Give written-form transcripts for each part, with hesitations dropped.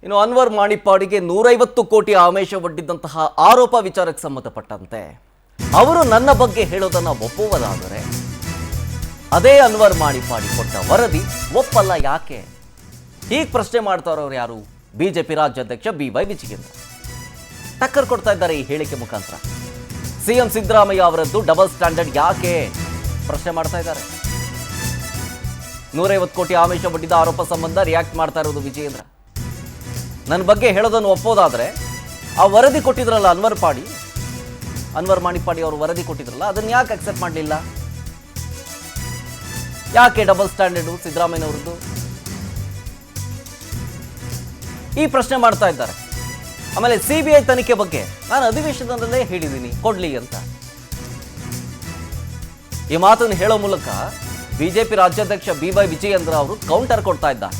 ಇನ್ನು ಅನ್ವರ್ ಮಾಣಿಪ್ಪಾಡಿಗೆ 150 ಕೋಟಿ ಆಮಿಷ ಒಡ್ಡಿದ್ದಂತಹ ಆರೋಪ ವಿಚಾರಕ್ಕೆ ಸಂಬಂಧಪಟ್ಟಂತೆ ಅವರು ನನ್ನ ಬಗ್ಗೆ ಹೇಳೋದನ್ನ ಒಪ್ಪುವುದಾದರೆ ಅದೇ ಅನ್ವರ್ ಮಾಣಿಪ್ಪಾಡಿ ಕೊಟ್ಟ ವರದಿ ಒಪ್ಪಲ್ಲ ಯಾಕೆ? ಹೀಗೆ ಪ್ರಶ್ನೆ ಮಾಡ್ತಾರವ್ರು ಯಾರು? ಬಿಜೆಪಿ ರಾಜ್ಯಾಧ್ಯಕ್ಷ BY ವಿಜಯೇಂದ್ರ ಟಕ್ಕರ್ ಕೊಡ್ತಾ ಇದ್ದಾರೆ ಈ ಹೇಳಿಕೆ ಮುಖಾಂತರ. ಸಿಎಂ ಸಿದ್ದರಾಮಯ್ಯ ಅವರದ್ದು ಡಬಲ್ ಸ್ಟ್ಯಾಂಡರ್ಡ್ ಯಾಕೆ ಪ್ರಶ್ನೆ ಮಾಡ್ತಾ ಇದ್ದಾರೆ. 150 ಕೋಟಿ ಆಮಿಷ ಒಡ್ಡಿದ ಆರೋಪ ಸಂಬಂಧ ರಿಯಾಕ್ಟ್ ಮಾಡ್ತಾ ಇರೋದು ವಿಜಯೇಂದ್ರ. ನನ್ನ ಬಗ್ಗೆ ಹೇಳೋದನ್ನು ಒಪ್ಪೋದಾದ್ರೆ ಆ ವರದಿ ಕೊಟ್ಟಿದ್ರಲ್ಲ ಅನ್ವರ್ ಮಾಣಿಪ್ಪಾಡಿ ಅವರು ವರದಿ ಕೊಟ್ಟಿದ್ರಲ್ಲ, ಅದನ್ನ ಯಾಕೆ ಅಕ್ಸೆಪ್ಟ್ ಮಾಡಲಿಲ್ಲ? ಯಾಕೆ ಡಬಲ್ ಸ್ಟ್ಯಾಂಡರ್ಡು ಸಿದ್ದರಾಮಯ್ಯನವರದ್ದು? ಈ ಪ್ರಶ್ನೆ ಮಾಡ್ತಾ ಇದ್ದಾರೆ. ಆಮೇಲೆ CBI ತನಿಖೆ ಬಗ್ಗೆ ನಾನು ಅಧಿವೇಶನದಲ್ಲೇ ಹೇಳಿದ್ದೀನಿ, ಕೊಡ್ಲಿ ಅಂತ. ಈ ಮಾತನ್ನು ಹೇಳೋ ಮೂಲಕ ಬಿಜೆಪಿ ರಾಜ್ಯಾಧ್ಯಕ್ಷ BY ವಿಜಯೇಂದ್ರ ಅವರು ಕೌಂಟರ್ ಕೊಡ್ತಾ ಇದ್ದಾರೆ.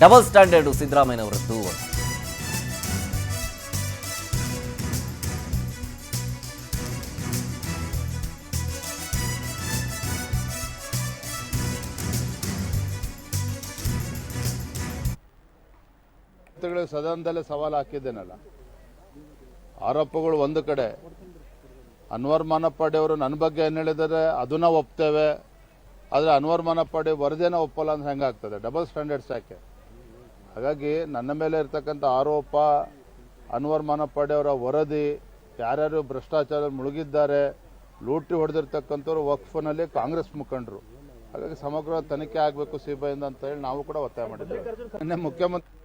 Double standard ಸಿದ್ದರಾಮಯ್ಯನವರದ್ದು. ಸದನದಲ್ಲೇ ಸವಾಲು ಹಾಕಿದ್ದೇನಲ್ಲ, ಆರೋಪಗಳು ಒಂದು ಕಡೆ, ಅನ್ವರ್ ಮಾನಪ್ಪಾಡಿ ಅವರು ನನ್ನ ಬಗ್ಗೆ ಏನು ಹೇಳಿದರೆ ಅದನ್ನ ಒಪ್ತೇವೆ, ಆದರೆ ಅನ್ವರ್ ಮಾನಪ್ಪಾಡಿ ವರದಿನ ಒಪ್ಪಲ್ಲ ಅಂದ್ರೆ ಹೆಂಗಾಗ್ತದೆ? ಡಬಲ್ ಸ್ಟ್ಯಾಂಡರ್ಡ್ಸ್ ಯಾಕೆ? ಹಾಗಾಗಿ ನನ್ನ ಮೇಲೆ ಇರ್ತಕ್ಕಂಥ ಆರೋಪ, ಅನ್ವರ್ ಮಾನಪ್ಪಾಡಿ ಅವರ ವರದಿ, ಯಾರ್ಯಾರು ಭ್ರಷ್ಟಾಚಾರ ಮುಳುಗಿದ್ದಾರೆ, ಲೂಟಿ ಹೊಡೆದಿರ್ತಕ್ಕಂಥವ್ರು ವಕ್ಫ್ನಲ್ಲಿ ಕಾಂಗ್ರೆಸ್ ಮುಖಂಡರು. ಹಾಗಾಗಿ ಸಮಗ್ರ ತನಿಖೆ ಆಗಬೇಕು CBI ಇಂದ ಅಂತ ಹೇಳಿ ನಾವು ಕೂಡ ಒತ್ತಾಯ ಮಾಡಿದ್ದೇವೆ. ನಿನ್ನೆ ಮುಖ್ಯಮಂತ್ರಿ